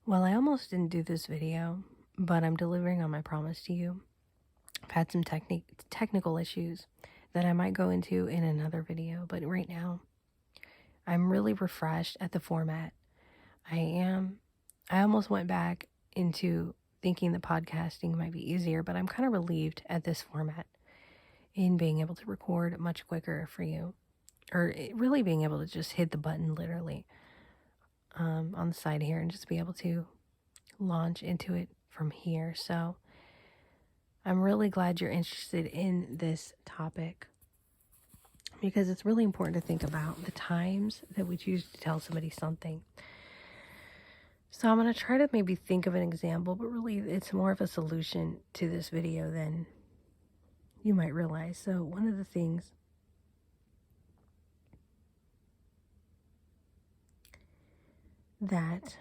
Well, I almost didn't do this video, but I'm delivering on my promise to you. I've had some technical issues that I might go into in another video, but right now I'm really refreshed at the format. I am. I almost went back into thinking that podcasting might be easier, but I'm kind of relieved at this format in being able to record much quicker for you, or really being able to just hit the button literally on the side here and just be able to launch into it from here. So I'm really glad you're interested in this topic because it's really important to think about the times that we choose to tell somebody something. So I'm going to try to maybe think of an example, but really it's more of a solution to this video than you might realize. So one of the things that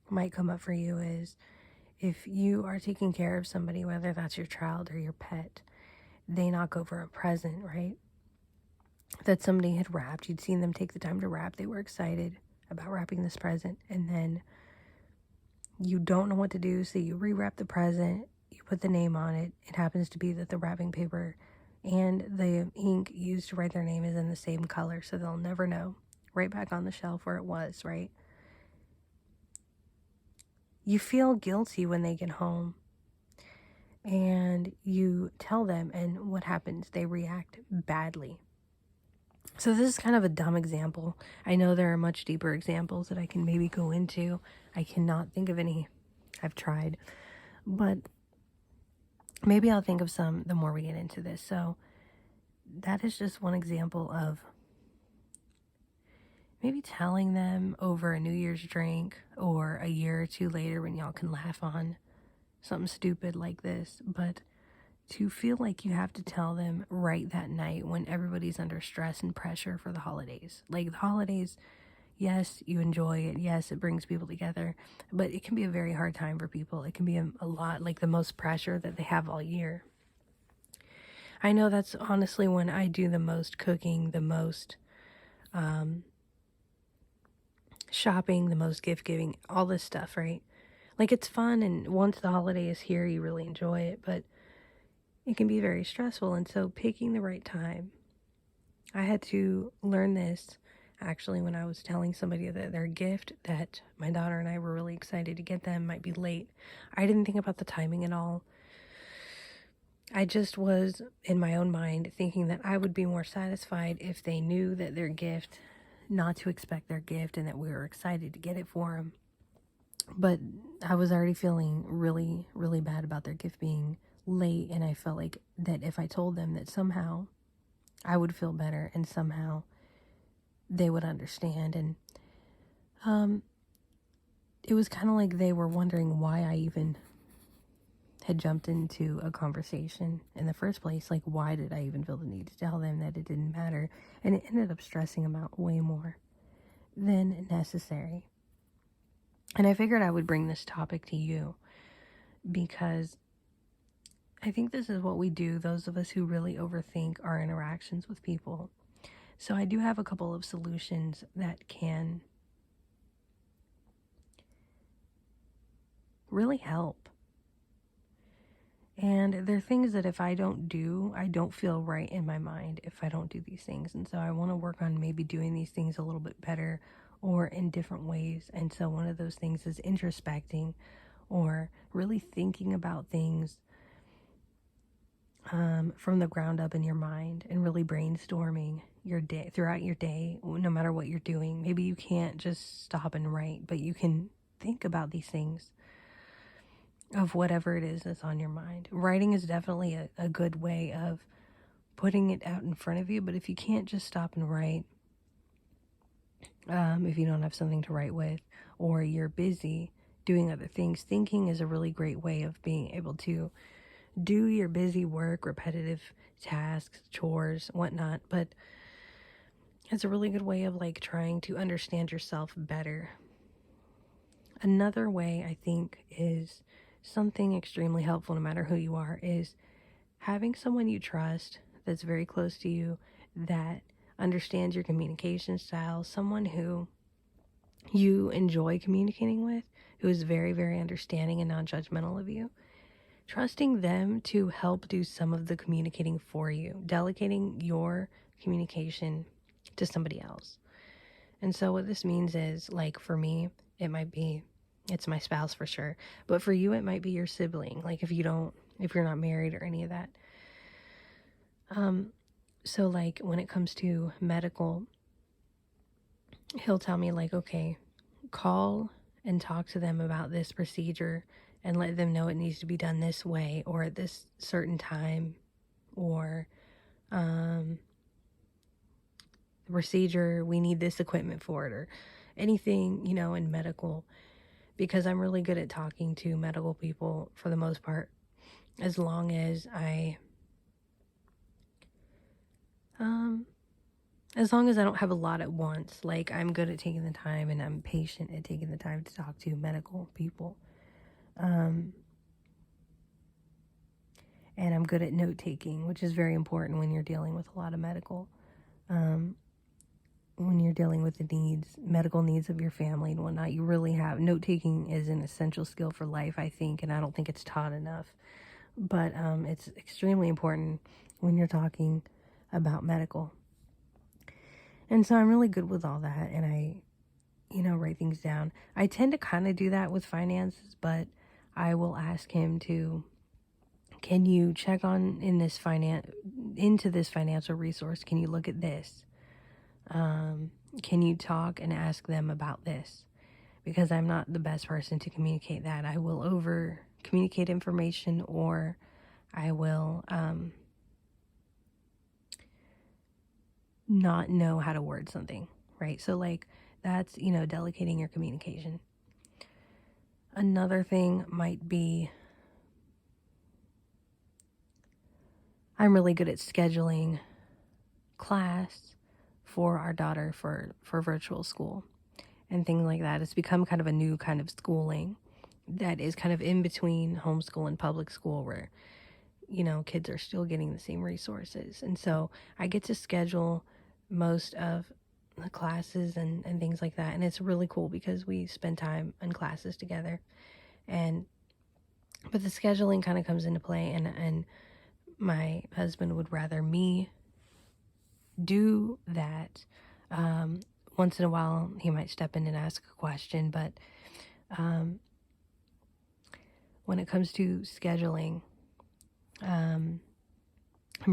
might come up for you is if you are taking care of somebody, whether that's your child or your pet, they knock over a present, right? That somebody had wrapped. You'd seen them take the time to wrap. They were excited about wrapping this present. And then you don't know what to do. So you rewrap the present. You put the name on it. It happens to be that the wrapping paper and the ink used to write their name is in the same color. So they'll never know. Right back on the shelf where it was, right? You feel guilty when they get home. And you tell them. And what happens? They react badly. So this is kind of a dumb example. I know there are much deeper examples that I can maybe go into. I cannot think of any. I've tried. But maybe I'll think of some the more we get into this. So that is just one example of maybe telling them over a New Year's drink or a year or two later when y'all can laugh on something stupid like this. But to feel like you have to tell them right that night when everybody's under stress and pressure for the holidays. Like the holidays, yes, you enjoy it. Yes, it brings people together, but it can be a very hard time for people. It can be a lot like the most pressure that they have all year. I know that's honestly when I do the most cooking, the most shopping, the most gift giving, all this stuff, right? Like it's fun, and once the holiday is here, you really enjoy it, but it can be very stressful. And so picking the right time, I had to learn this actually when I was telling somebody that their gift that my daughter and I were really excited to get them might be late. I didn't think about the timing at all. I just was in my own mind thinking that I would be more satisfied if they knew that their gift, not to expect their gift, and that we were excited to get it for them. But I was already feeling really, really bad about their gift being late, and I felt like that if I told them that somehow I would feel better and somehow they would understand. And it was kind of like they were wondering why I even had jumped into a conversation in the first place. Like, why did I even feel the need to tell them that it didn't matter? And it ended up stressing them out way more than necessary. And I figured I would bring this topic to you because I think this is what we do, those of us who really overthink our interactions with people. So I do have a couple of solutions that can really help. And they're things that if I don't do, I don't feel right in my mind if I don't do these things. And so I want to work on maybe doing these things a little bit better or in different ways. And so one of those things is introspecting or really thinking about things from the ground up in your mind and really brainstorming your day throughout your day, no matter what you're doing. Maybe you can't just stop and write, but you can think about these things of whatever it is that's on your mind. Writing is definitely a good way of putting it out in front of you, but if you can't just stop and write, if you don't have something to write with, or you're busy doing other things, thinking is a really great way of being able to do your busy work, repetitive tasks, chores, whatnot, but it's a really good way of like trying to understand yourself better. Another way I think is something extremely helpful no matter who you are is having someone you trust that's very close to you that understands your communication style, someone who you enjoy communicating with, who is very, very understanding and non-judgmental of you, trusting them to help do some of the communicating for you, delegating your communication to somebody else. And so what this means is, like, for me, it's my spouse for sure, but for you, it might be your sibling. Like, if you're not married or any of that. So like when it comes to medical, he'll tell me like, okay, call and talk to them about this procedure and let them know it needs to be done this way or at this certain time, or the procedure, we need this equipment for it, or anything, in medical, because I'm really good at talking to medical people for the most part, as long as I don't have a lot at once. Like, I'm good at taking the time and I'm patient at taking the time to talk to medical people. And I'm good at note taking, which is very important when you're dealing with a lot of medical. When you're dealing with the medical needs of your family and whatnot, you really have, note taking is an essential skill for life, I think, and I don't think it's taught enough. But it's extremely important when you're talking about medical. And so I'm really good with all that, and I, write things down. I tend to kind of do that with finances, but I will ask him to, can you check into this financial resource? Can you look at this? Can you talk and ask them about this? Because I'm not the best person to communicate that. I will over communicate information, or I will not know how to word something, right? So like that's, delegating your communication. Another thing might be, I'm really good at scheduling class for our daughter for virtual school and things like that. It's become kind of a new kind of schooling that is kind of in between homeschool and public school, where, kids are still getting the same resources. And so I get to schedule most of the classes and things like that. And it's really cool because we spend time in classes together. But the scheduling kind of comes into play, and my husband would rather me do that. Once in a while, he might step in and ask a question, but when it comes to scheduling, I'm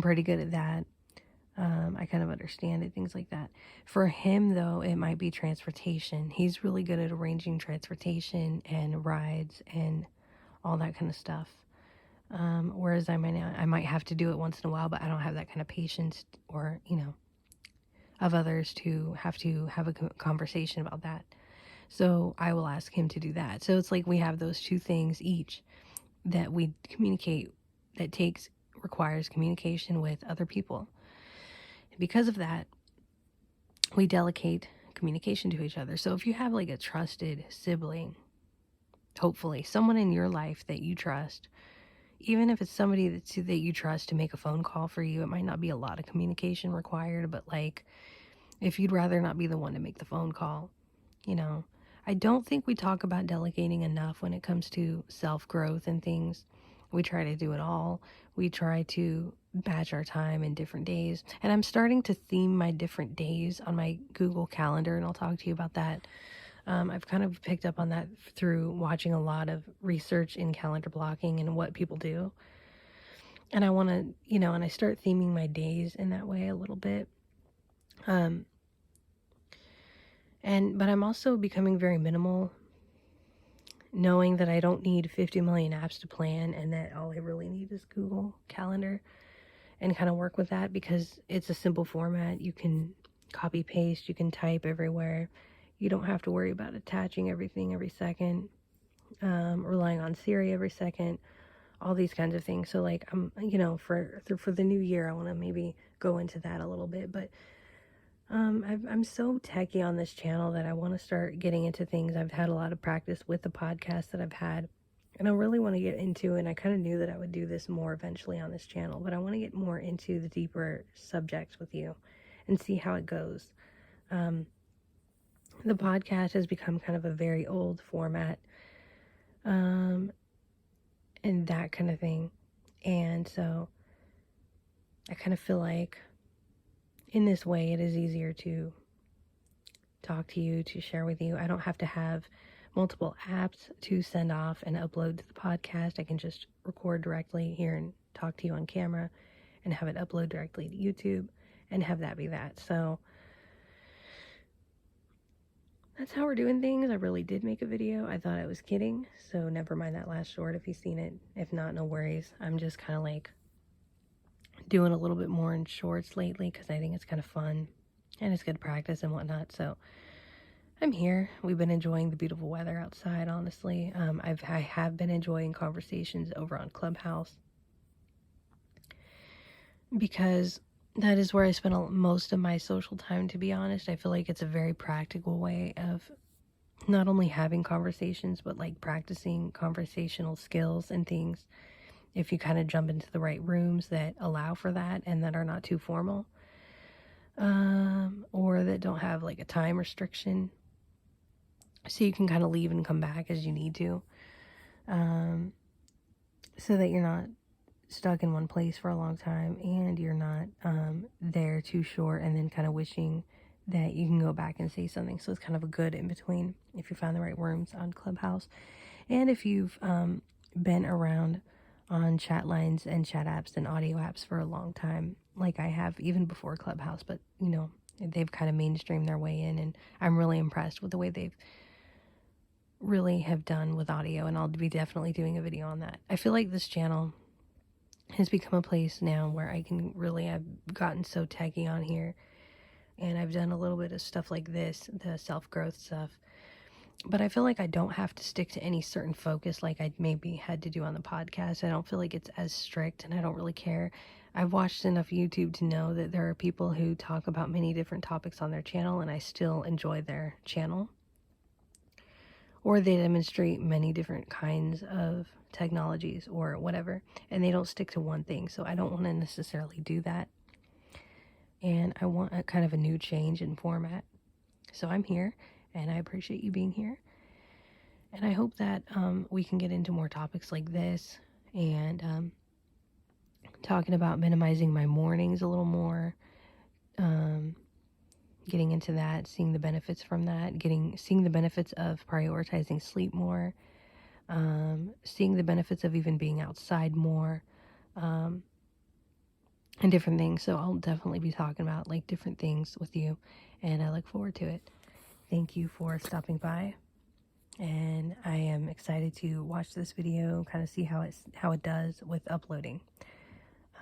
pretty good at that. I kind of understand it, things like that. For him, though, it might be transportation. He's really good at arranging transportation and rides and all that kind of stuff. Whereas I might have to do it once in a while, but I don't have that kind of patience or, of others to have a conversation about that. So I will ask him to do that. So it's like we have those two things each that we communicate, that requires communication with other people. Because of that, we delegate communication to each other. So if you have like a trusted sibling, hopefully someone in your life that you trust, even if it's somebody that you trust to make a phone call for you, it might not be a lot of communication required, but like if you'd rather not be the one to make the phone call, I don't think we talk about delegating enough when it comes to self-growth and things. We try to do it all. We try to batch our time in different days. And I'm starting to theme my different days on my Google Calendar, and I'll talk to you about that. I've kind of picked up on that through watching a lot of research in calendar blocking and what people do. And I want to, and I start theming my days in that way a little bit. But I'm also becoming very minimal, knowing that I don't need 50 million apps to plan, and that all I really need is Google Calendar, and kind of work with that because it's a simple format. You can copy paste, you can type everywhere. You don't have to worry about attaching everything every second, relying on Siri every second, all these kinds of things. So like I'm, for the new year, I want to maybe go into that a little bit, but I'm so techy on this channel that I want to start getting into things. I've had a lot of practice with the podcast that I've had, and I really want to get into, and I kind of knew that I would do this more eventually on this channel, but I want to get more into the deeper subjects with you and see how it goes. the podcast has become kind of a very old format, and that kind of thing. And so I kind of feel like in this way it is easier to talk to you, to share with you. I don't have to have multiple apps to send off and upload to the podcast. I can just record directly here and talk to you on camera and have it upload directly to YouTube and have that be that. So that's how we're doing things. I really did make a video. I thought I was kidding, so never mind that last short if you've seen it. If not, no worries. I'm just kind of like doing a little bit more in shorts lately because I think it's kind of fun and it's good practice and whatnot. So I'm here. We've been enjoying the beautiful weather outside, honestly. I have been enjoying conversations over on Clubhouse because that is where I spend most of my social time, to be honest. I feel like it's a very practical way of not only having conversations, but like practicing conversational skills and things. If you kind of jump into the right rooms that allow for that and that are not too formal, or that don't have like a time restriction, so you can kind of leave and come back as you need to, so that you're not stuck in one place for a long time and you're not there too short and then kind of wishing that you can go back and say something. So it's kind of a good in between if you find the right rooms on Clubhouse. And if you've been around on chat lines and chat apps and audio apps for a long time, like I have even before Clubhouse, but you know, they've kind of mainstreamed their way in, and I'm really impressed with the way they've really have done with audio, and I'll be definitely doing a video on that. I feel like this channel has become a place now where I can really, I've gotten so techy on here, and I've done a little bit of stuff like this, the self-growth stuff, but I feel like I don't have to stick to any certain focus like I maybe had to do on the podcast. I don't feel like it's as strict, and I don't really care. I've watched enough YouTube to know that there are people who talk about many different topics on their channel, and I still enjoy their channel. Or they demonstrate many different kinds of technologies or whatever, and they don't stick to one thing. So I don't want to necessarily do that. And I want a kind of a new change in format. So I'm here, and I appreciate you being here. And I hope that we can get into more topics like this, and talking about minimizing my mornings a little more, getting into that, seeing the benefits from that, seeing the benefits of prioritizing sleep more, seeing the benefits of even being outside more, and different things. So I'll definitely be talking about like different things with you, and I look forward to it. Thank you for stopping by, and I am excited to watch this video, kind of see how it does with uploading.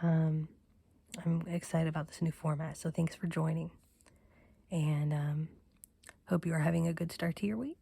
I'm excited about this new format, so thanks for joining, and hope you are having a good start to your week.